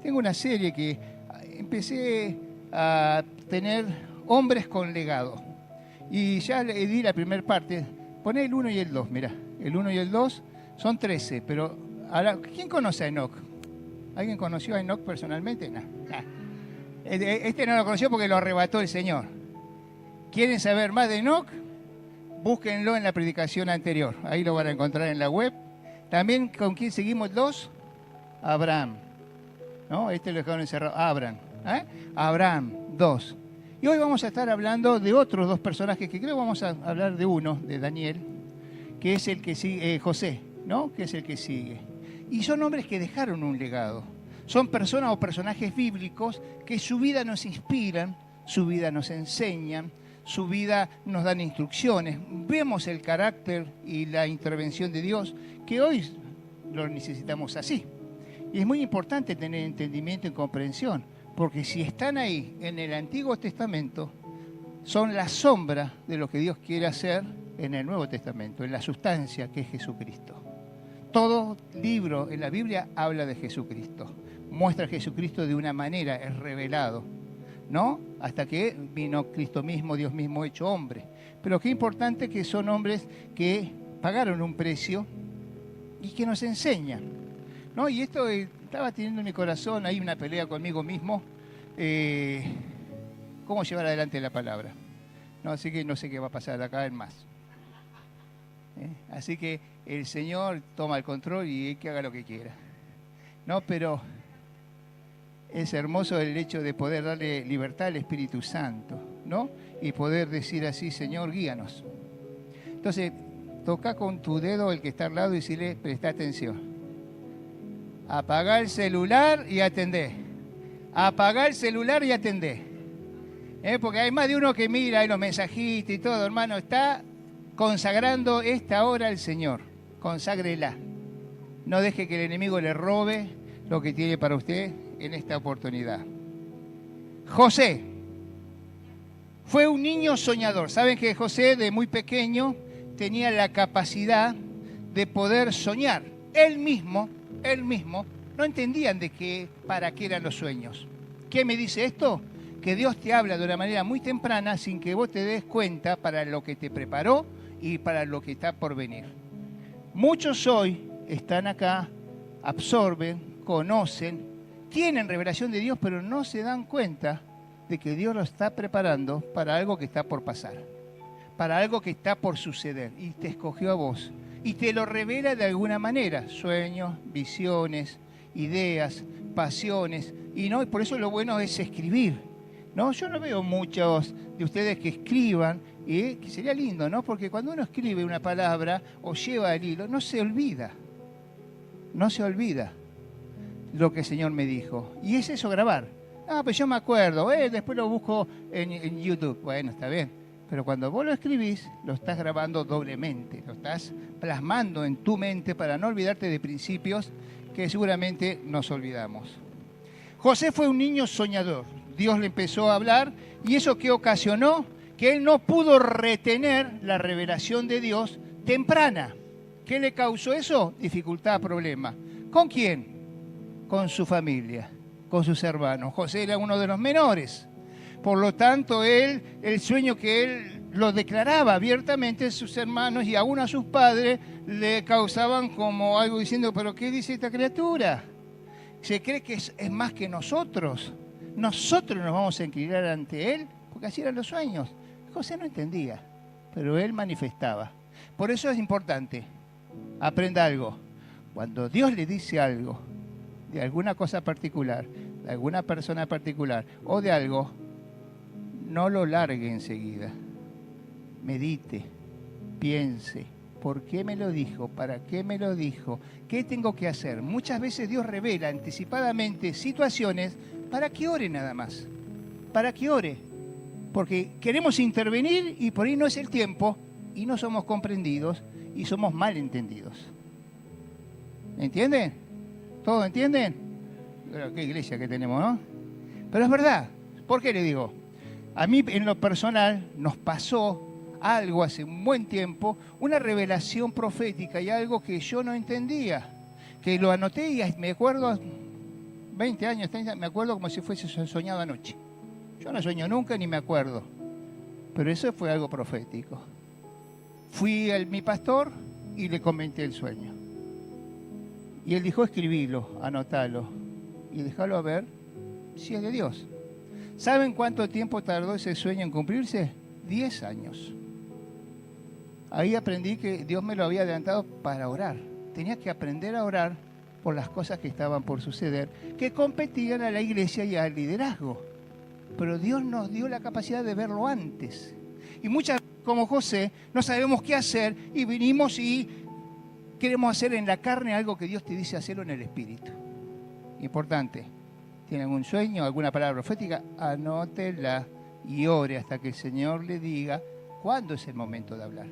tengo una serie que empecé a tener hombres con legado. Y ya le di la primera parte. Poné el 1 y el 2, mirá. El 1 y el 2 son 13, pero ahora, ¿quién conoce a Enoc? ¿Alguien conoció a Enoc personalmente? No. Este no lo conoció porque lo arrebató el Señor. ¿Quieren saber más de Enoc? Búsquenlo en la predicación anterior. Ahí lo van a encontrar en la web. También, ¿con quién seguimos 2? Abraham. ¿No? Este lo dejaron encerrado. Abraham, 2. Y hoy vamos a estar hablando de otros 2 personajes que creo que vamos a hablar de uno, de Daniel, que es el que sigue, José, ¿no? Que es el que sigue. Y son hombres que dejaron un legado. Son personas o personajes bíblicos que su vida nos inspiran, su vida nos enseñan, su vida nos dan instrucciones. Vemos el carácter y la intervención de Dios, que hoy lo necesitamos así. Y es muy importante tener entendimiento y comprensión, porque si están ahí en el Antiguo Testamento, son la sombra de lo que Dios quiere hacer en el Nuevo Testamento, en la sustancia que es Jesucristo. Todo libro en la Biblia habla de Jesucristo, muestra a Jesucristo de una manera, es revelado, ¿no? Hasta que vino Cristo mismo, Dios mismo hecho hombre. Pero qué importante que son hombres que pagaron un precio y que nos enseñan, ¿no? Y esto estaba teniendo en mi corazón ahí una pelea conmigo mismo, cómo llevar adelante la palabra, ¿no? Así que no sé qué va a pasar de acá en más. Así que el Señor toma el control y que haga lo que quiera, ¿no? Pero es hermoso el hecho de poder darle libertad al Espíritu Santo, ¿no? Y poder decir así, Señor, guíanos. Entonces, toca con tu dedo el que está al lado y decirle, presta atención. Apagá el celular y atendé. Apagá el celular y atendé. Porque hay más de uno que mira ahí los mensajitos y todo, hermano. Está consagrando esta hora al Señor. Conságrela. No deje que el enemigo le robe lo que tiene para usted en esta oportunidad. José fue un niño soñador. Saben que José de muy pequeño tenía la capacidad de poder soñar. Él mismo, no entendían para qué eran los sueños. ¿Qué me dice esto? Que Dios te habla de una manera muy temprana sin que vos te des cuenta para lo que te preparó y para lo que está por venir. Muchos hoy están acá, absorben, conocen, tienen revelación de Dios, pero no se dan cuenta de que Dios los está preparando para algo que está por pasar, para algo que está por suceder, y te escogió a vos, y te lo revela de alguna manera, sueños, visiones, ideas, pasiones, y por eso lo bueno es escribir, ¿no? Yo no veo muchos de ustedes que escriban, y que sería lindo, ¿no? Porque cuando uno escribe una palabra o lleva el hilo, no se olvida lo que el Señor me dijo. Y es eso, grabar. Pues yo me acuerdo, después lo busco en YouTube. Bueno, está bien. Pero cuando vos lo escribís, lo estás grabando doblemente. Lo estás plasmando en tu mente para no olvidarte de principios que seguramente nos olvidamos. José fue un niño soñador. Dios le empezó a hablar y eso que ocasionó que él no pudo retener la revelación de Dios temprana. ¿Qué le causó eso? Dificultad, problema. ¿Con quién? Con su familia, con sus hermanos. José era uno de los menores. Por lo tanto, el sueño que él lo declaraba abiertamente, sus hermanos y aún a sus padres le causaban como algo diciendo, ¿pero qué dice esta criatura? Se cree que es más que nosotros. Nosotros nos vamos a inclinar ante él, porque así eran los sueños. José no entendía, pero él manifestaba. Por eso es importante, aprenda algo. Cuando Dios le dice algo, de alguna cosa particular, de alguna persona particular o de algo, no lo largue enseguida. Medite, piense, ¿por qué me lo dijo? ¿Para qué me lo dijo? ¿Qué tengo que hacer? Muchas veces Dios revela anticipadamente situaciones para que ore nada más, para que ore, porque queremos intervenir y por ahí no es el tiempo y no somos comprendidos y somos malentendidos. ¿Entienden? ¿Todos entienden? Pero qué iglesia que tenemos, ¿no? Pero es verdad. ¿Por qué le digo? A mí en lo personal nos pasó algo hace un buen tiempo, una revelación profética y algo que yo no entendía, que lo anoté y me acuerdo 20 años, 30, me acuerdo como si fuese soñado anoche. Yo no sueño nunca ni me acuerdo, pero eso fue algo profético. Fui a mi pastor y le comenté el sueño. Y él dijo, escribilo, anotalo y déjalo a ver si es de Dios. ¿Saben cuánto tiempo tardó ese sueño en cumplirse? 10 años. Ahí aprendí que Dios me lo había adelantado para orar. Tenía que aprender a orar por las cosas que estaban por suceder, que competían a la iglesia y al liderazgo. Pero Dios nos dio la capacidad de verlo antes. Y muchas veces, como José, no sabemos qué hacer y vinimos y queremos hacer en la carne algo que Dios te dice hacerlo en el espíritu. Importante. ¿Tiene algún sueño, alguna palabra profética? Anótela y ore hasta que el Señor le diga cuándo es el momento de hablar.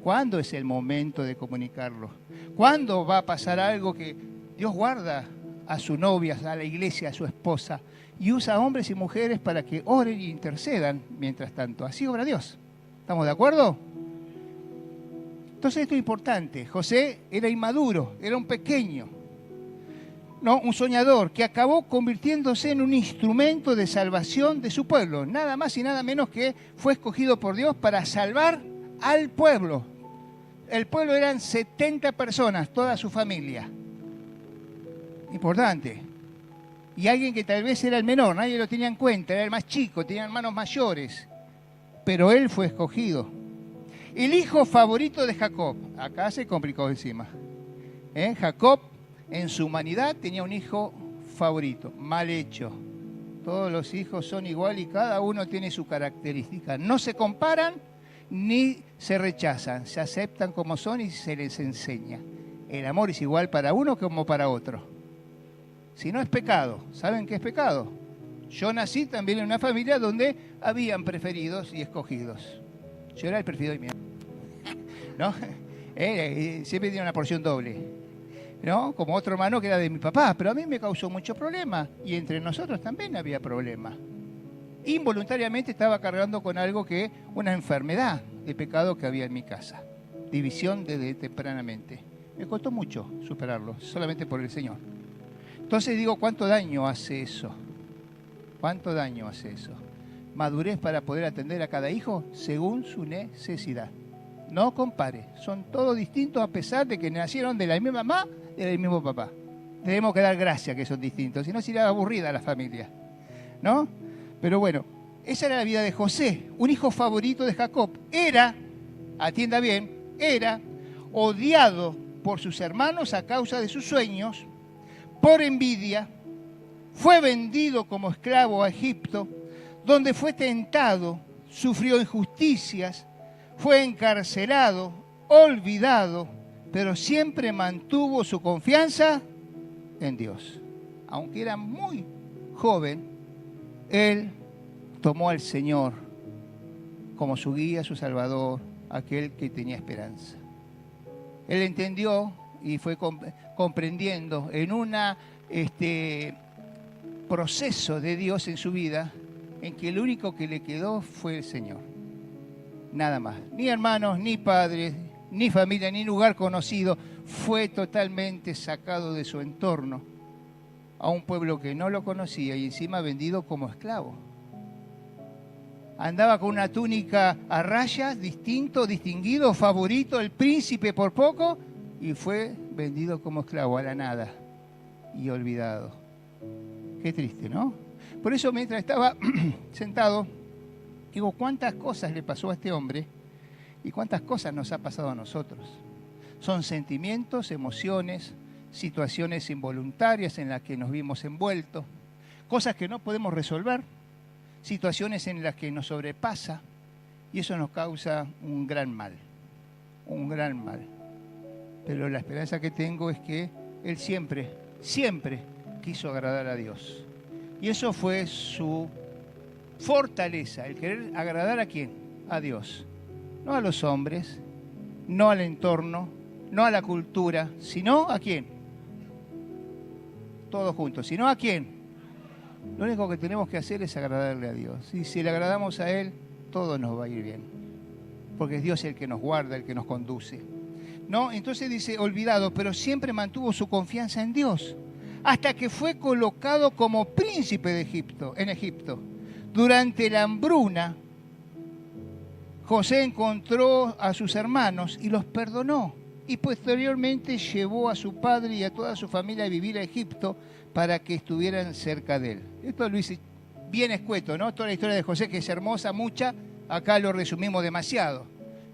¿Cuándo es el momento de comunicarlo? ¿Cuándo va a pasar algo que Dios guarda a su novia, a la iglesia, a su esposa, y usa a hombres y mujeres para que oren y intercedan mientras tanto? Así obra Dios. ¿Estamos de acuerdo? Entonces esto es importante. José era inmaduro, era un pequeño, no, un soñador que acabó convirtiéndose en un instrumento de salvación de su pueblo. Nada más y nada menos que fue escogido por Dios para salvar al pueblo. El pueblo eran 70 personas, toda su familia. Importante. Y alguien que tal vez era el menor, nadie lo tenía en cuenta, era el más chico, tenía hermanos mayores. Pero él fue escogido. El hijo favorito de Jacob. Acá se complicó encima. Jacob, en su humanidad, tenía un hijo favorito, mal hecho. Todos los hijos son igual y cada uno tiene su característica. No se comparan ni se rechazan, se aceptan como son y se les enseña. El amor es igual para uno como para otro. Si no es pecado, ¿saben qué es pecado? Yo nací también en una familia donde habían preferidos y escogidos. Yo era el preferido y mío. ¿No? Siempre tenía una porción doble. ¿No? Como otro hermano que era de mi papá, pero a mí me causó mucho problema. Y entre nosotros también había problema. Involuntariamente estaba cargando con algo que, una enfermedad de pecado que había en mi casa. División desde tempranamente. Me costó mucho superarlo, solamente por el Señor. Entonces digo, ¿cuánto daño hace eso? ¿Cuánto daño hace eso? Madurez para poder atender a cada hijo según su necesidad. No compare, son todos distintos a pesar de que nacieron de la misma mamá y del mismo papá. Tenemos que dar gracia que son distintos, si no sería aburrida la familia, ¿no? Pero bueno, esa era la vida de José, un hijo favorito de Jacob. Era, atienda bien, era odiado por sus hermanos a causa de sus sueños, por envidia, fue vendido como esclavo a Egipto, donde fue tentado, sufrió injusticias, fue encarcelado, olvidado, pero siempre mantuvo su confianza en Dios. Aunque era muy joven, él tomó al Señor como su guía, su salvador, aquel que tenía esperanza. Él entendió y fue comprendiendo en un proceso de Dios en su vida, en que el único que le quedó fue el Señor. Nada más. Ni hermanos, ni padres, ni familia, ni lugar conocido. Fue totalmente sacado de su entorno a un pueblo que no lo conocía y encima vendido como esclavo. Andaba con una túnica a rayas, distinto, distinguido, favorito, el príncipe por poco, y fue vendido como esclavo a la nada y olvidado. Qué triste, ¿no? Por eso mientras estaba sentado, digo, ¿cuántas cosas le pasó a este hombre y cuántas cosas nos ha pasado a nosotros? Son sentimientos, emociones, situaciones involuntarias en las que nos vimos envueltos, cosas que no podemos resolver, situaciones en las que nos sobrepasa y eso nos causa un gran mal, un gran mal. Pero la esperanza que tengo es que él siempre, siempre quiso agradar a Dios. Y eso fue su fortaleza, el querer agradar ¿a quién? A Dios. No a los hombres, no al entorno, no a la cultura, sino ¿a quién? Todos juntos. ¿Sino a quién? Lo único que tenemos que hacer es agradarle a Dios. Y si le agradamos a Él, todo nos va a ir bien. Porque es Dios el que nos guarda, el que nos conduce. ¿No? Entonces dice, olvidado, pero siempre mantuvo su confianza en Dios. hasta que fue colocado como príncipe de Egipto, en Egipto. Durante la hambruna, José encontró a sus hermanos y los perdonó. Y posteriormente llevó a su padre y a toda su familia a vivir a Egipto para que estuvieran cerca de él. Esto lo hice bien escueto, ¿no? Toda la historia de José, que es hermosa, mucha, acá lo resumimos demasiado.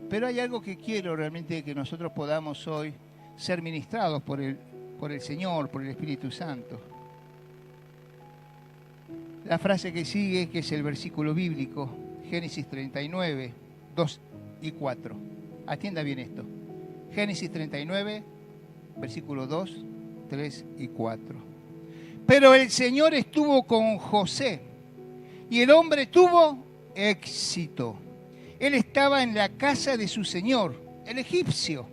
Pero hay algo que quiero realmente que nosotros podamos hoy ser ministrados por el Señor, por el Espíritu Santo. La frase que sigue, que es el versículo bíblico, Génesis 39, 2 y 4. Atienda bien esto. Génesis 39, versículo 2, 3 y 4. Pero el Señor estuvo con José y el hombre tuvo éxito. Él estaba en la casa de su señor, el egipcio,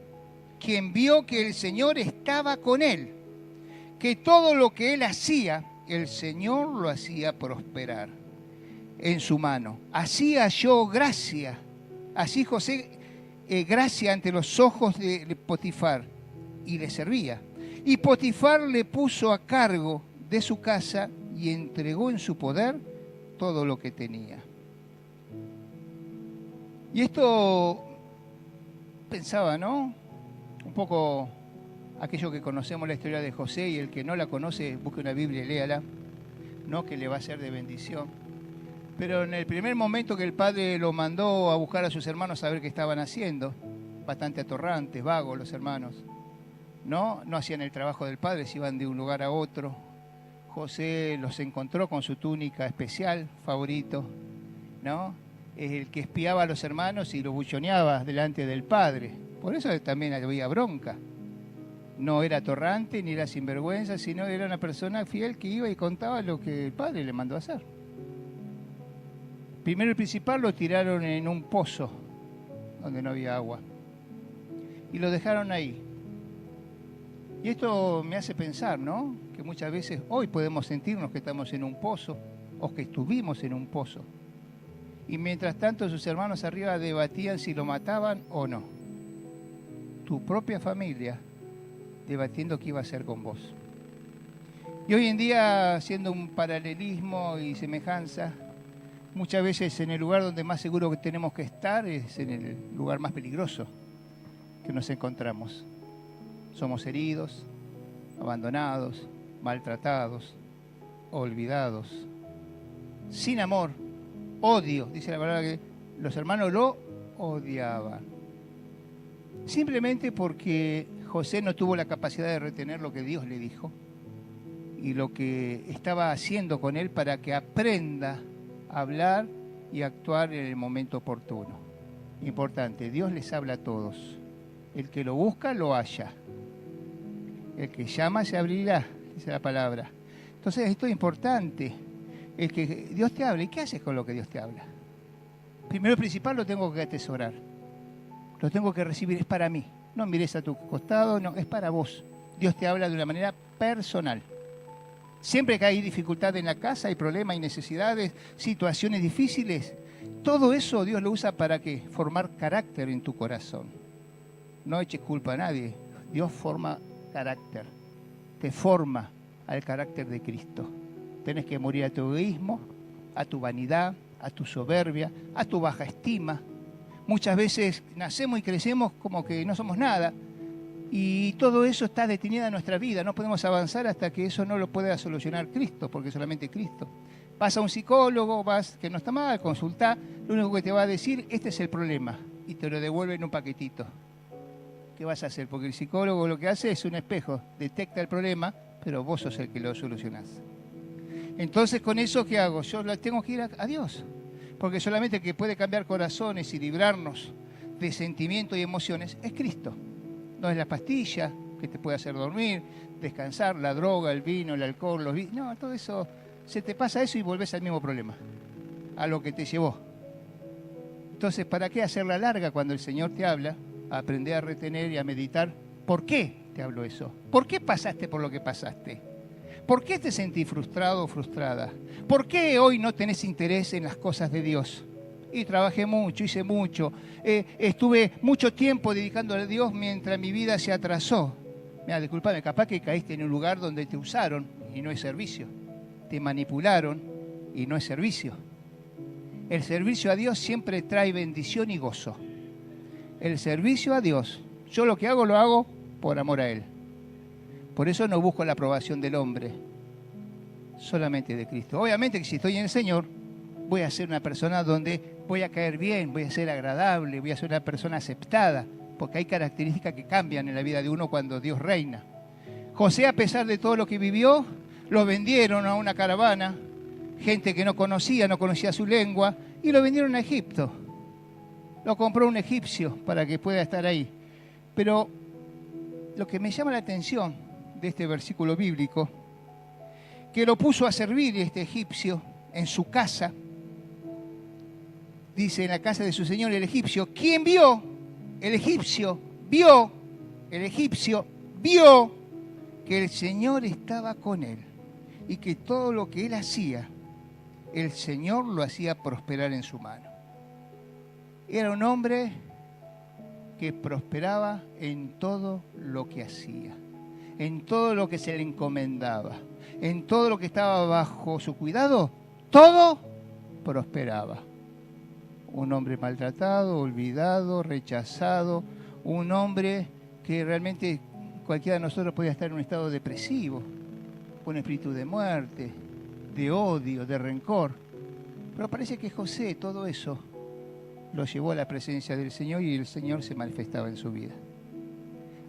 quien vio que el Señor estaba con él, que todo lo que él hacía, el Señor lo hacía prosperar en su mano. Así halló gracia, así José gracia ante los ojos de Potifar y le servía. Y Potifar le puso a cargo de su casa y entregó en su poder todo lo que tenía. Y esto pensaba, ¿no? Un poco aquello que conocemos la historia de José, y el que no la conoce, busque una Biblia y léala, ¿no? Que le va a ser de bendición. Pero en el primer momento que el padre lo mandó a buscar a sus hermanos a ver qué estaban haciendo, bastante atorrantes, vagos los hermanos, ¿no? No hacían el trabajo del padre, se iban de un lugar a otro. José los encontró con su túnica especial, favorito, ¿no? Es el que espiaba a los hermanos y los buchoneaba delante del padre. Por eso también había bronca. No era atorrante ni era sinvergüenza, sino era una persona fiel que iba y contaba lo que el padre le mandó a hacer. Primero y principal lo tiraron en un pozo donde no había agua y lo dejaron ahí. Y esto me hace pensar, ¿no? Que muchas veces hoy podemos sentirnos que estamos en un pozo o que estuvimos en un pozo. Y mientras tanto sus hermanos arriba debatían si lo mataban o no. Tu propia familia debatiendo qué iba a hacer con vos. Y hoy en día, haciendo un paralelismo y semejanza, muchas veces en el lugar donde más seguro que tenemos que estar es en el lugar más peligroso que nos encontramos. Somos heridos, abandonados, maltratados, olvidados, sin amor, odio. Dice la palabra que los hermanos lo odiaban. Simplemente porque José no tuvo la capacidad de retener lo que Dios le dijo y lo que estaba haciendo con él para que aprenda a hablar y actuar en el momento oportuno. Importante, Dios les habla a todos. El que lo busca, lo halla. El que llama, se abrirá, dice la palabra. Entonces, esto es importante. El que Dios te habla. ¿Y qué haces con lo que Dios te habla? Primero y principal, lo tengo que atesorar. Lo tengo que recibir, es para mí. No mires a tu costado, no, es para vos. Dios te habla de una manera personal. Siempre que hay dificultad en la casa, hay problemas, hay necesidades, situaciones difíciles, todo eso Dios lo usa para ¿qué? Formar carácter en tu corazón. No eches culpa a nadie. Dios forma carácter, te forma al carácter de Cristo. Tenés que morir a tu egoísmo, a tu vanidad, a tu soberbia, a tu baja estima. Muchas veces nacemos y crecemos como que no somos nada y todo eso está detenido en nuestra vida. No podemos avanzar hasta que eso no lo pueda solucionar Cristo, porque solamente Cristo. Vas a un psicólogo, que no está mal, consultá, lo único que te va a decir, este es el problema, y te lo devuelve en un paquetito. ¿Qué vas a hacer? Porque el psicólogo lo que hace es un espejo, detecta el problema, pero vos sos el que lo solucionás. Entonces, ¿con eso qué hago? Yo tengo que ir a Dios, porque solamente el que puede cambiar corazones y librarnos de sentimientos y emociones es Cristo. No es la pastilla que te puede hacer dormir, descansar, la droga, el vino, el alcohol, los vicios. No, todo eso, se te pasa eso y volvés al mismo problema, a lo que te llevó. Entonces, ¿para qué hacerla larga cuando el Señor te habla? A aprender a retener y a meditar. ¿Por qué te hablo eso? ¿Por qué pasaste por lo que pasaste? ¿Por qué te sentís frustrado o frustrada? ¿Por qué hoy no tenés interés en las cosas de Dios? Y trabajé mucho, hice mucho, estuve mucho tiempo dedicándole a Dios mientras mi vida se atrasó. Mira, disculpame, capaz que caíste en un lugar donde te usaron y no es servicio. Te manipularon y no es servicio. El servicio a Dios siempre trae bendición y gozo. El servicio a Dios, yo lo que hago lo hago por amor a Él. Por eso no busco la aprobación del hombre, solamente de Cristo. Obviamente que si estoy en el Señor, voy a ser una persona donde voy a caer bien, voy a ser agradable, voy a ser una persona aceptada, porque hay características que cambian en la vida de uno cuando Dios reina. José, a pesar de todo lo que vivió, lo vendieron a una caravana, gente que no conocía su lengua, y lo vendieron a Egipto. Lo compró un egipcio para que pueda estar ahí. Pero lo que me llama la atención de este versículo bíblico, que lo puso a servir este egipcio en su casa, dice en la casa de su señor el egipcio, ¿quién vio? El egipcio vio que el Señor estaba con él y que todo lo que él hacía, el Señor lo hacía prosperar en su mano. Era un hombre que prosperaba en todo lo que hacía, en todo lo que se le encomendaba, en todo lo que estaba bajo su cuidado, todo prosperaba. Un hombre maltratado, olvidado, rechazado, un hombre que realmente cualquiera de nosotros podía estar en un estado depresivo, con espíritu de muerte, de odio, de rencor. Pero parece que José todo eso lo llevó a la presencia del Señor y el Señor se manifestaba en su vida.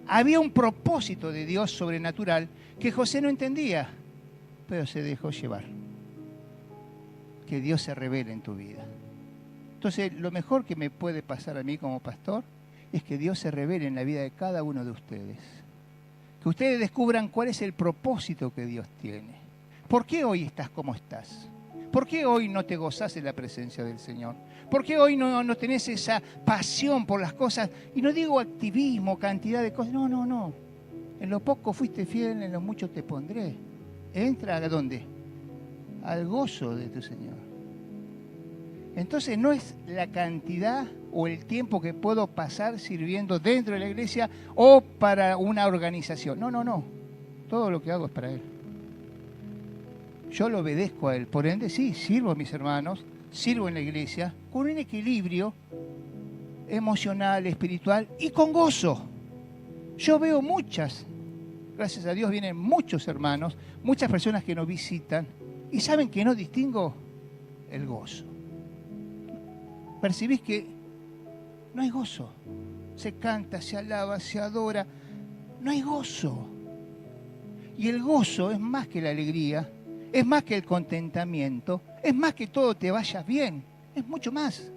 Había un propósito de Dios sobrenatural que José no entendía, pero se dejó llevar. Que Dios se revele en tu vida. Entonces, lo mejor que me puede pasar a mí como pastor es que Dios se revele en la vida de cada uno de ustedes. Que ustedes descubran cuál es el propósito que Dios tiene. ¿Por qué hoy estás como estás? ¿Por qué hoy no te gozás en la presencia del Señor? ¿Por qué hoy no tenés esa pasión por las cosas? Y no digo activismo, cantidad de cosas. No. En lo poco fuiste fiel, en lo mucho te pondré. Entra ¿a dónde? Al gozo de tu Señor. Entonces no es la cantidad o el tiempo que puedo pasar sirviendo dentro de la iglesia o para una organización. No. Todo lo que hago es para Él. Yo lo obedezco a Él. Por ende, sí, sirvo a mis hermanos, sirvo en la iglesia con un equilibrio emocional, espiritual y con gozo. Yo veo gracias a Dios vienen muchos hermanos, muchas personas que nos visitan y saben que no distingo el gozo. Percibís que no hay gozo. Se canta, se alaba, se adora. No hay gozo. Y el gozo es más que la alegría, es más que el contentamiento, es más que todo te vaya bien, es mucho más.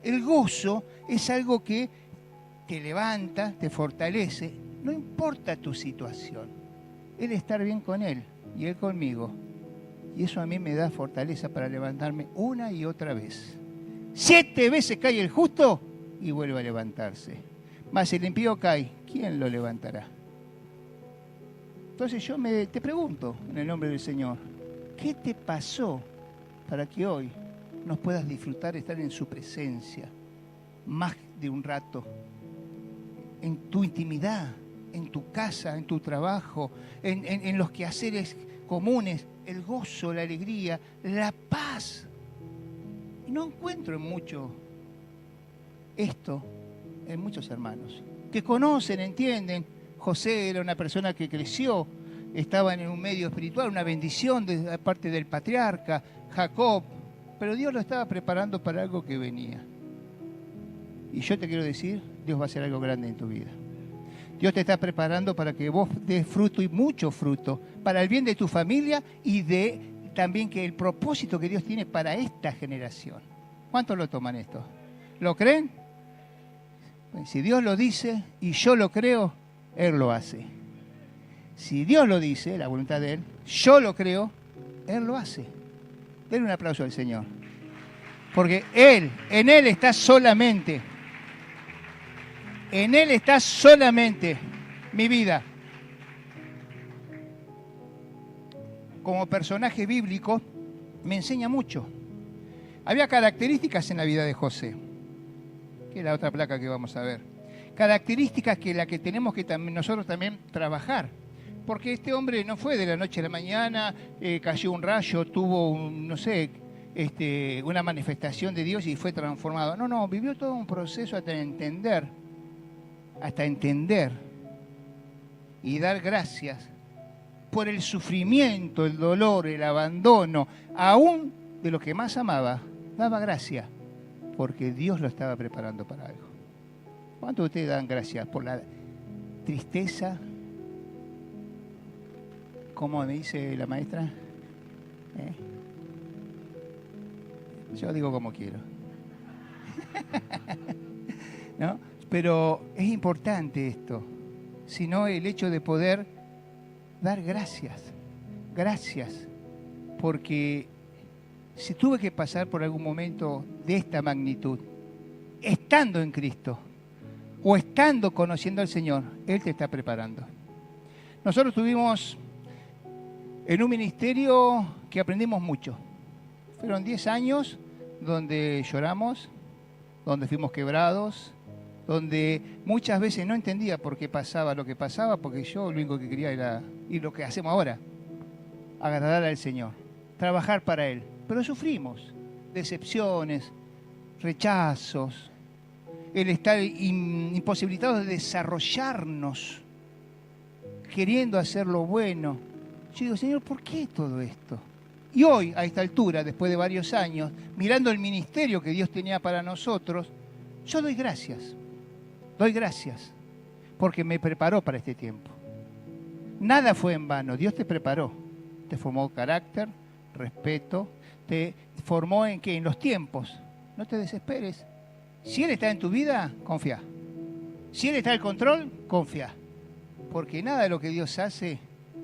El gozo es algo que te levanta, te fortalece, no importa tu situación. Él estar bien con Él y Él conmigo. Y eso a mí me da fortaleza para levantarme una y otra vez. 7 veces cae el justo y vuelve a levantarse. Mas el impío cae, ¿quién lo levantará? Entonces yo te pregunto, en el nombre del Señor, ¿qué te pasó para que hoy nos puedas disfrutar, estar en su presencia más de un rato? En tu intimidad, en tu casa, en tu trabajo, en los quehaceres comunes, el gozo, la alegría, la paz. Y no encuentro mucho esto en muchos hermanos que conocen, entienden. José era una persona que creció, estaba en un medio espiritual, una bendición de parte del patriarca, Jacob, pero Dios lo estaba preparando para algo que venía. Y yo te quiero decir, Dios va a hacer algo grande en tu vida. Dios te está preparando para que vos des fruto y mucho fruto, para el bien de tu familia y de también que el propósito que Dios tiene para esta generación. ¿Cuántos lo toman esto? ¿Lo creen? Pues si Dios lo dice y yo lo creo, Él lo hace. Si Dios lo dice, la voluntad de Él, yo lo creo, Él lo hace. Denle un aplauso al Señor. Porque en Él está solamente mi vida. Como personaje bíblico, me enseña mucho. Había características en la vida de José, que es la otra placa que vamos a ver, características que la que tenemos que nosotros también trabajar. Porque este hombre no fue de la noche a la mañana, cayó un rayo, tuvo, no sé, una manifestación de Dios y fue transformado. No, vivió todo un proceso hasta entender y dar gracias por el sufrimiento, el dolor, el abandono, aún de lo que más amaba, daba gracias, porque Dios lo estaba preparando para algo. ¿Cuántos de ustedes dan gracias por la tristeza? ¿Cómo me dice la maestra? Yo digo como quiero. ¿No? Pero es importante esto, sino el hecho de poder dar gracias, porque si tuve que pasar por algún momento de esta magnitud, estando en Cristo o estando conociendo al Señor, Él te está preparando. Nosotros tuvimos en un ministerio que aprendimos mucho. Fueron 10 años donde lloramos, donde fuimos quebrados, donde muchas veces no entendía por qué pasaba lo que pasaba, porque yo lo único que quería era, y lo que hacemos ahora, agradar al Señor, trabajar para Él. Pero sufrimos decepciones, rechazos, el estar imposibilitados de desarrollarnos, queriendo hacer lo bueno. Yo digo, Señor, ¿por qué todo esto? Y hoy, a esta altura, después de varios años, mirando el ministerio que Dios tenía para nosotros, yo doy gracias, porque me preparó para este tiempo. Nada fue en vano, Dios te preparó, te formó carácter, respeto, te formó en ¿qué? En los tiempos. No te desesperes. Si Él está en tu vida, confía. Si Él está al control, confía. Porque nada de lo que Dios hace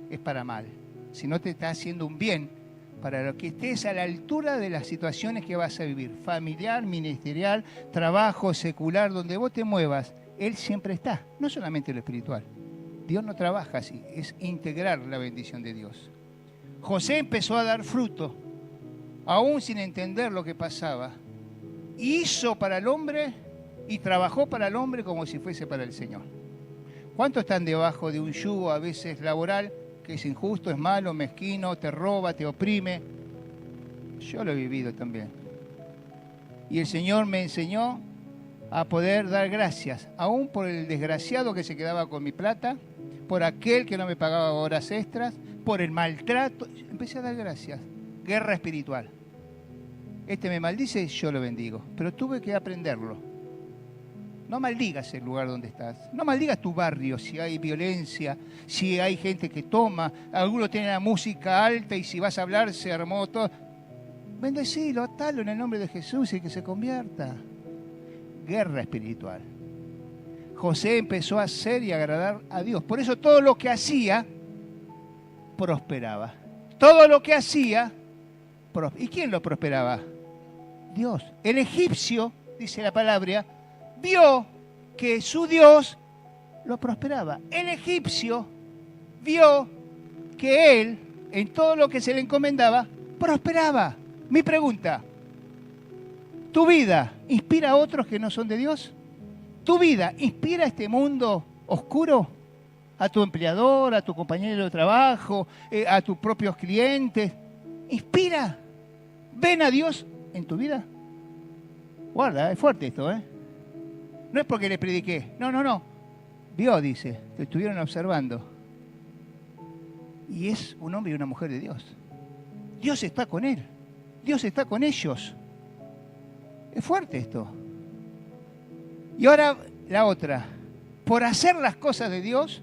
es para mal, sino te está haciendo un bien para lo que estés a la altura de las situaciones que vas a vivir, familiar, ministerial, trabajo, secular, donde vos te muevas, Él siempre está, no solamente lo espiritual. Dios no trabaja así, es integrar la bendición de Dios. José empezó a dar fruto, aún sin entender lo que pasaba. Hizo para el hombre y trabajó para el hombre como si fuese para el Señor. ¿Cuántos están debajo de un yugo a veces laboral que es injusto, es malo, mezquino, te roba, te oprime? Yo lo he vivido también. Y el Señor me enseñó a poder dar gracias, aún por el desgraciado que se quedaba con mi plata, por aquel que no me pagaba horas extras, por el maltrato. Empecé a dar gracias. Guerra espiritual. Este me maldice, yo lo bendigo. Pero tuve que aprenderlo. No maldigas el lugar donde estás. No maldigas tu barrio si hay violencia, si hay gente que toma. Algunos tienen la música alta y si vas a hablar se armó todo. Bendecilo, atalo en el nombre de Jesús y que se convierta. Guerra espiritual. José empezó a hacer y agradar a Dios. Por eso todo lo que hacía prosperaba. Todo lo que hacía prosperaba. ¿Y quién lo prosperaba? Dios. El egipcio, dice la palabra, vio que su Dios lo prosperaba. El egipcio vio que él, en todo lo que se le encomendaba, prosperaba. Mi pregunta, ¿tu vida inspira a otros que no son de Dios? ¿Tu vida inspira a este mundo oscuro? ¿A tu empleador, a tu compañero de trabajo, a tus propios clientes? ¿Inspira? ¿Ven a Dios en tu vida? Guarda, es fuerte esto, ¿eh? No es porque le prediqué. No. Vio, dice, te estuvieron observando. Y es un hombre y una mujer de Dios. Dios está con él. Dios está con ellos. Es fuerte esto. Y ahora la otra. Por hacer las cosas de Dios,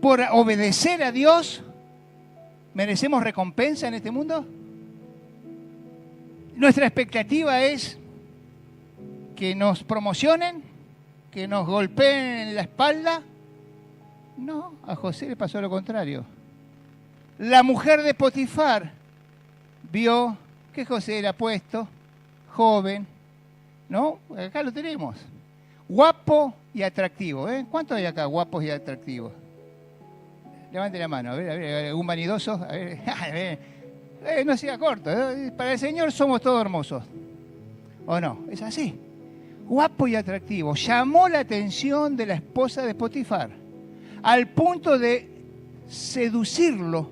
por obedecer a Dios, ¿merecemos recompensa en este mundo? Nuestra expectativa es que nos promocionen, que nos golpeen en la espalda. No, a José le pasó lo contrario. La mujer de Potifar vio que José era puesto, joven, ¿no? Acá lo tenemos. Guapo y atractivo, ¿eh? ¿Cuántos hay acá guapos y atractivos? Levante la mano, a ver, algún vanidoso. A ver, no sea corto, ¿eh? Para el Señor somos todos hermosos. ¿O no? Es así. guapo y atractivo. Llamó la atención de la esposa de Potifar, al punto de seducirlo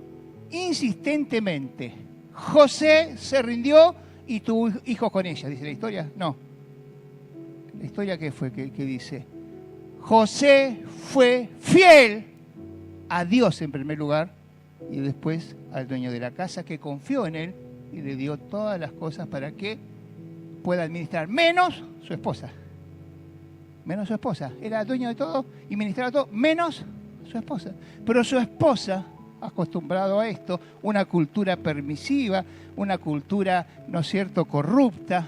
insistentemente. José se rindió y tuvo hijos con ella. ¿Dice la historia? No. ¿La historia qué fue? ¿Qué dice? José fue fiel a Dios en primer lugar y después al dueño de la casa, que confió en él y le dio todas las cosas para que pueda administrar, menos su esposa. Menos su esposa. Era dueño de todo y ministraba todo, menos su esposa. Pero su esposa, acostumbrado a esto, una cultura permisiva, una cultura, ¿no es cierto?, corrupta.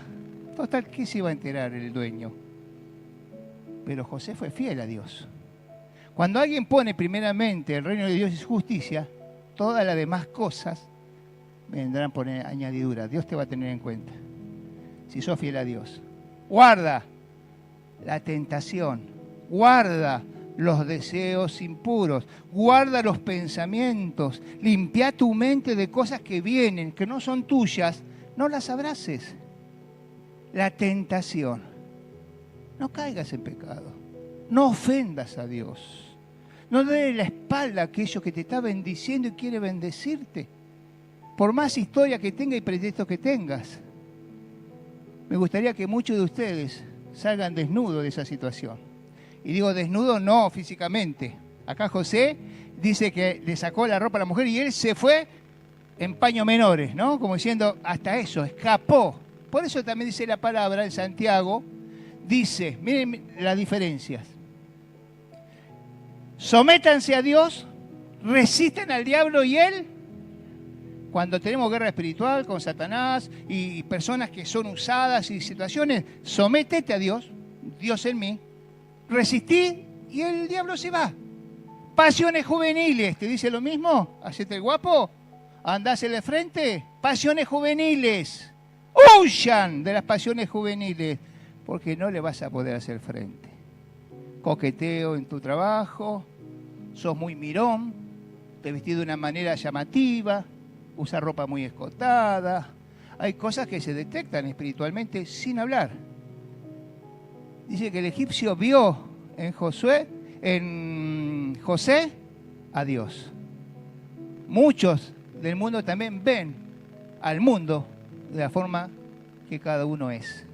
Total, ¿qué se iba a enterar el dueño? Pero José fue fiel a Dios. Cuando alguien pone primeramente el reino de Dios y su justicia, todas las demás cosas vendrán por añadidura. Dios te va a tener en cuenta. Si sos fiel a Dios. Guarda la tentación. Guarda los deseos impuros. Guarda los pensamientos. Limpia tu mente de cosas que vienen, que no son tuyas. No las abraces. La tentación. No caigas en pecado. No ofendas a Dios. No des la espalda a aquello que te está bendiciendo y quiere bendecirte. Por más historia que tenga y pretextos que tengas. Me gustaría que muchos de ustedes salgan desnudos de esa situación. Y digo desnudo no físicamente. Acá José dice que le sacó la ropa a la mujer y él se fue en paños menores, ¿no? Como diciendo, hasta eso, escapó. Por eso también dice la palabra en Santiago, dice, miren las diferencias. Sométanse a Dios, resisten al diablo y él, cuando tenemos guerra espiritual con Satanás y personas que son usadas y situaciones, sométete a Dios, Dios en mí, resistí y el diablo se va. Pasiones juveniles, ¿te dice lo mismo? Hacete el guapo, andás en el frente. Pasiones juveniles, huyan de las pasiones juveniles, porque no le vas a poder hacer frente. Coqueteo en tu trabajo, sos muy mirón, te vestís de una manera llamativa, usas ropa muy escotada. Hay cosas que se detectan espiritualmente sin hablar. Dice que el egipcio vio en José a Dios. Muchos del mundo también ven al mundo de la forma que cada uno es.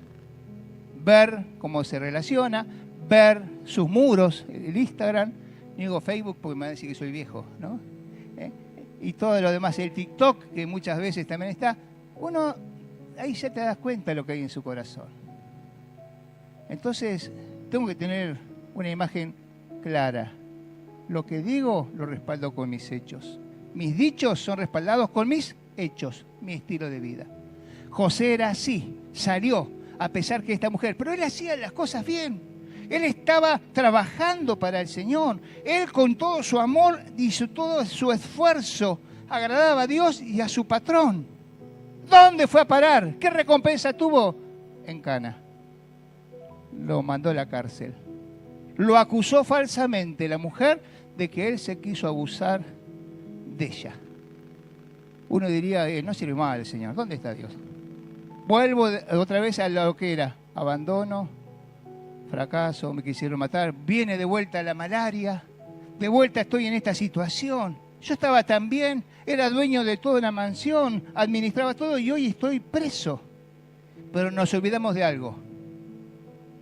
Ver cómo se relaciona, ver sus muros, el Instagram, no digo Facebook porque me va a decir que soy viejo, ¿no? Y todo lo demás, el TikTok, que muchas veces también está, uno ahí ya te das cuenta de lo que hay en su corazón. Entonces, tengo que tener una imagen clara. Lo que digo lo respaldo con mis hechos. Mis dichos son respaldados con mis hechos, mi estilo de vida. José era así, salió, a pesar que esta mujer, pero él hacía las cosas bien. Él estaba trabajando para el Señor. Él con todo su amor y todo su esfuerzo agradaba a Dios y a su patrón. ¿Dónde fue a parar? ¿Qué recompensa tuvo? En Cana. Lo mandó a la cárcel. Lo acusó falsamente la mujer de que él se quiso abusar de ella. Uno diría, no sirve mal el Señor. ¿Dónde está Dios? Vuelvo otra vez a lo que era abandono, fracaso, me quisieron matar, viene de vuelta la malaria, de vuelta estoy en esta situación. Yo estaba tan bien, era dueño de toda una mansión, administraba todo y hoy estoy preso. Pero nos olvidamos de algo.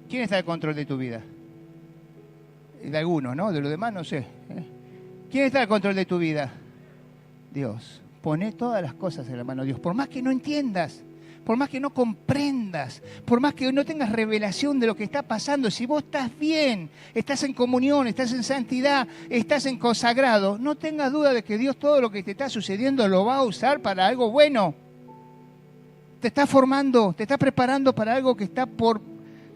¿Quién está al control de tu vida? De algunos, ¿no? De los demás no sé. ¿Quién está al control de tu vida? Dios. Poné todas las cosas en la mano de Dios, por más que no entiendas. Por más que no comprendas, por más que no tengas revelación de lo que está pasando, si vos estás bien, estás en comunión, estás en santidad, estás en consagrado, no tengas duda de que Dios todo lo que te está sucediendo lo va a usar para algo bueno. Te está formando, te está preparando para algo que está por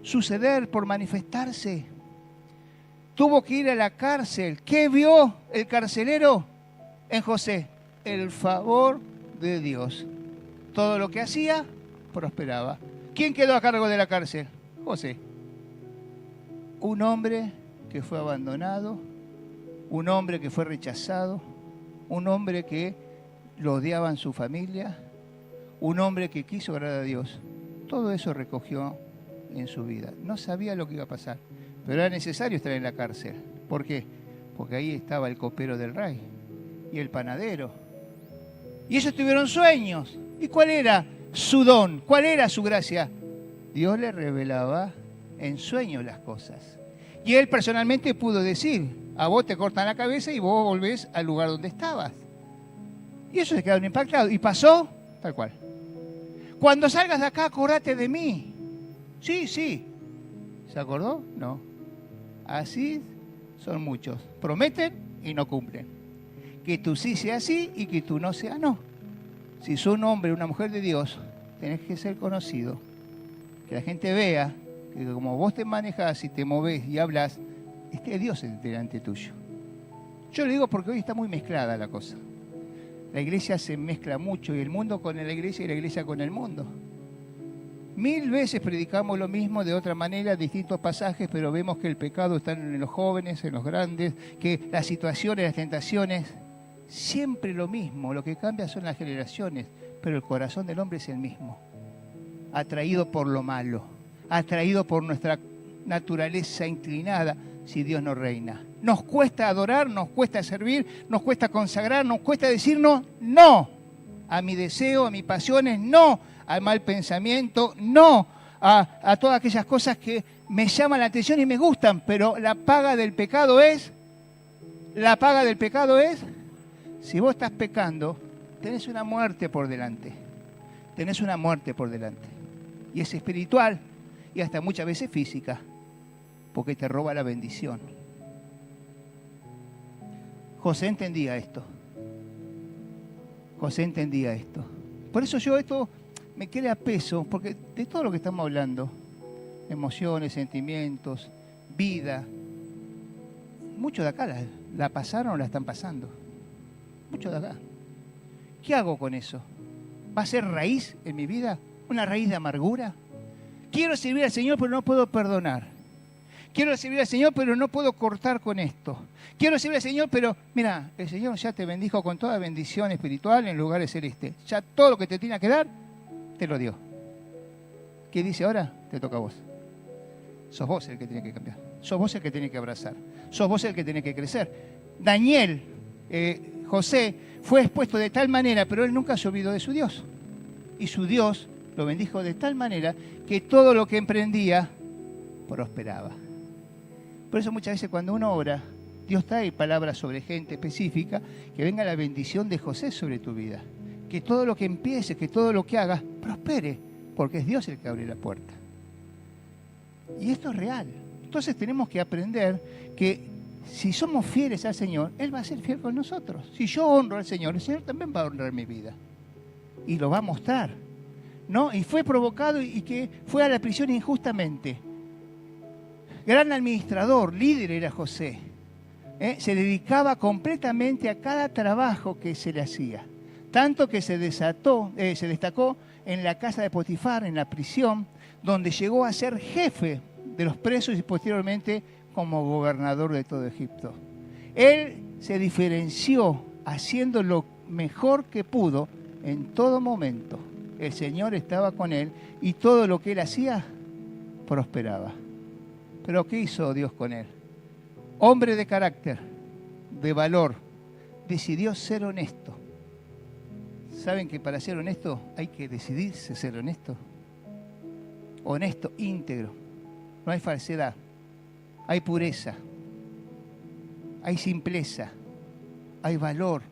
suceder, por manifestarse. Tuvo que ir a la cárcel. ¿Qué vio el carcelero en José? El favor de Dios. Todo lo que hacía prosperaba. ¿Quién quedó a cargo de la cárcel? José. Un hombre que fue abandonado, un hombre que fue rechazado, un hombre que lo odiaba en su familia, un hombre que quiso agradar a Dios. Todo eso recogió en su vida. No sabía lo que iba a pasar, pero era necesario estar en la cárcel. ¿Por qué? Porque ahí estaba el copero del rey y el panadero. Y ellos tuvieron sueños. ¿Y cuál era su don? ¿Cuál era su gracia? Dios le revelaba en sueños las cosas. Y él personalmente pudo decir, a vos te cortan la cabeza y vos volvés al lugar donde estabas. Y ellos se quedaron impactados. Y pasó tal cual. Cuando salgas de acá, acordate de mí. Sí, sí. ¿Se acordó? No. Así son muchos. Prometen y no cumplen. Que tú sí sea sí y que tú no sea no. Si sos un hombre o una mujer de Dios, tenés que ser conocido. Que la gente vea que como vos te manejás y te movés y hablas, Dios es delante tuyo. Yo lo digo porque hoy está muy mezclada la cosa. La iglesia se mezcla mucho, y el mundo con la iglesia y la iglesia con el mundo. 1000 veces predicamos lo mismo de otra manera, distintos pasajes, pero vemos que el pecado está en los jóvenes, en los grandes, que las situaciones, las tentaciones, siempre lo mismo. Lo que cambia son las generaciones, pero el corazón del hombre es el mismo. Atraído por lo malo, atraído por nuestra naturaleza inclinada, si Dios no reina. Nos cuesta adorar, nos cuesta servir, nos cuesta consagrar, nos cuesta decirnos no a mi deseo, a mis pasiones, no al mal pensamiento, no a todas aquellas cosas que me llaman la atención y me gustan, pero la paga del pecado es, si vos estás pecando, tenés una muerte por delante, y es espiritual y hasta muchas veces física, porque te roba la bendición. José entendía esto. Por eso yo esto me queda a peso, porque de todo lo que estamos hablando, emociones, sentimientos, vida, muchos de acá la pasaron o la están pasando. Muchos de acá. ¿Qué hago con eso? ¿Va a ser raíz en mi vida? ¿Una raíz de amargura? Quiero servir al Señor, pero no puedo perdonar. Quiero servir al Señor, pero no puedo cortar con esto. Quiero servir al Señor, pero mira, el Señor ya te bendijo con toda bendición espiritual en lugares celestes. Ya todo lo que te tenía que dar, te lo dio. ¿Qué dice ahora? Te toca a vos. Sos vos el que tiene que cambiar. Sos vos el que tiene que abrazar. Sos vos el que tiene que crecer. Daniel, José, fue expuesto de tal manera, pero él nunca se olvidó de su Dios. Y su Dios lo bendijo de tal manera que todo lo que emprendía prosperaba. Por eso muchas veces cuando uno ora, Dios trae palabras sobre gente específica, que venga la bendición de José sobre tu vida. Que todo lo que empieces, que todo lo que hagas, prospere, porque es Dios el que abre la puerta. Y esto es real. Entonces tenemos que aprender que si somos fieles al Señor, Él va a ser fiel con nosotros. Si yo honro al Señor, el Señor también va a honrar mi vida. Y lo va a mostrar, ¿no? Y fue provocado y que fue a la prisión injustamente. Gran administrador, líder era José. Se dedicaba completamente a cada trabajo que se le hacía. Tanto que se destacó en la casa de Potifar, en la prisión, donde llegó a ser jefe de los presos y posteriormente como gobernador de todo Egipto. Él se diferenció haciendo lo mejor que pudo en todo momento. El Señor estaba con él y todo lo que él hacía prosperaba. Pero ¿qué hizo Dios con él? Hombre de carácter, de valor, decidió ser honesto. ¿Saben que para ser honesto hay que decidirse ser honesto? Honesto, íntegro. No hay falsedad, hay pureza, hay simpleza, hay valor.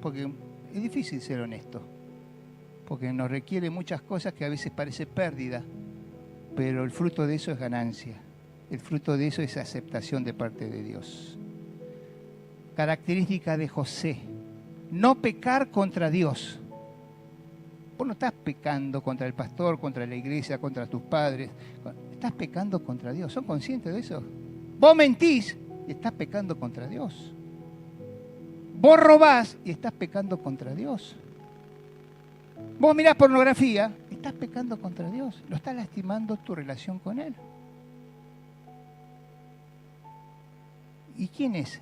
Porque es difícil ser honesto, porque nos requiere muchas cosas que a veces parece pérdida, pero el fruto de eso es ganancia. El fruto de eso es aceptación de parte de Dios. Característica de José: no pecar contra Dios. Vos no estás pecando contra el pastor, contra la iglesia, contra tus padres. Estás pecando contra Dios. ¿Son conscientes de eso? Vos mentís y estás pecando contra Dios. Vos robás y estás pecando contra Dios. Vos mirás pornografía, estás pecando contra Dios. Lo estás lastimando tu relación con Él. ¿Y quién es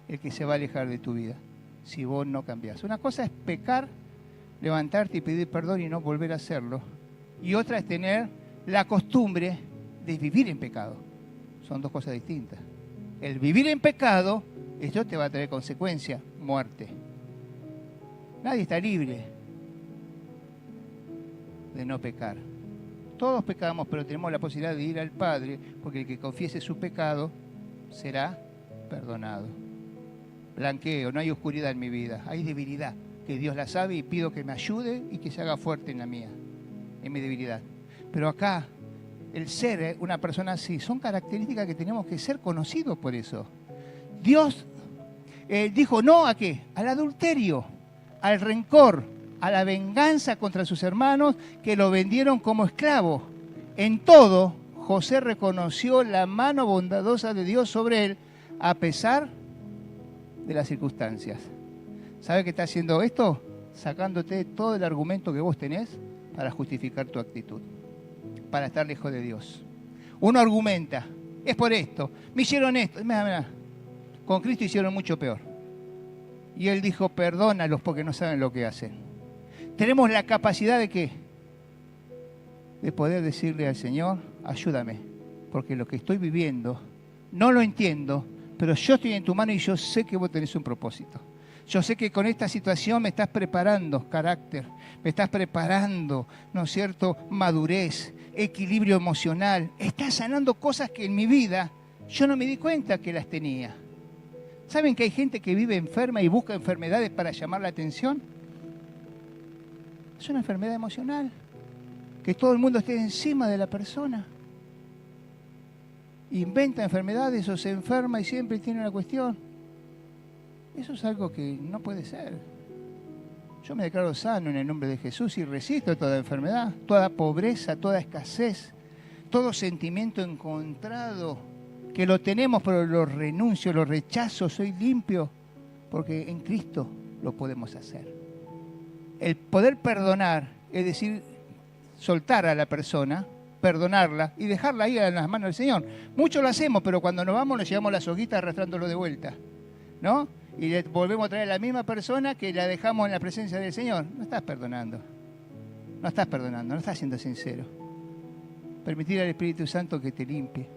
el que se va a alejar de tu vida si vos no cambiás? Una cosa es pecar, levantarte y pedir perdón y no volver a hacerlo. Y otra es tener la costumbre de vivir en pecado. Son dos cosas distintas. El vivir en pecado, esto te va a traer consecuencia, muerte. Nadie está libre de no pecar. Todos pecamos, pero tenemos la posibilidad de ir al Padre, porque el que confiese su pecado será perdonado. Blanqueo, no hay oscuridad en mi vida, hay debilidad, que Dios la sabe y pido que me ayude y que se haga fuerte en la mía, en mi debilidad. Pero acá, el ser una persona así, son características que tenemos que ser conocidos por eso. Dios dijo no a qué, al adulterio, al rencor, a la venganza contra sus hermanos que lo vendieron como esclavo. En todo, José reconoció la mano bondadosa de Dios sobre él, a pesar de las circunstancias. ¿Sabe qué está haciendo esto? Sacándote todo el argumento que vos tenés para justificar tu actitud, para estar lejos de Dios. Uno argumenta, es por esto, me hicieron esto. Mirá, con Cristo hicieron mucho peor. Y Él dijo, perdónalos porque no saben lo que hacen. Tenemos la capacidad de ¿qué? De poder decirle al Señor, ayúdame, porque lo que estoy viviendo no lo entiendo, pero yo estoy en tu mano y yo sé que vos tenés un propósito. Yo sé que con esta situación me estás preparando carácter, me estás preparando, ¿no es cierto?, madurez, equilibrio emocional. Estás sanando cosas que en mi vida yo no me di cuenta que las tenía. ¿Saben que hay gente que vive enferma y busca enfermedades para llamar la atención? Es una enfermedad emocional. Que todo el mundo esté encima de la persona. Inventa enfermedades o se enferma y siempre tiene una cuestión. Eso es algo que no puede ser. Yo me declaro sano en el nombre de Jesús y resisto toda enfermedad, toda pobreza, toda escasez, todo sentimiento encontrado, que lo tenemos pero lo renuncio, lo rechazo, soy limpio, porque en Cristo lo podemos hacer. El poder perdonar, es decir, soltar a la persona, perdonarla y dejarla ahí en las manos del Señor. Muchos lo hacemos, pero cuando nos vamos nos llevamos la soguita arrastrándolo de vuelta, ¿no? Y le volvemos a traer a la misma persona que la dejamos en la presencia del Señor. No estás perdonando, no estás siendo sincero. Permitir al Espíritu Santo que te limpie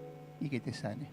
y que te sane.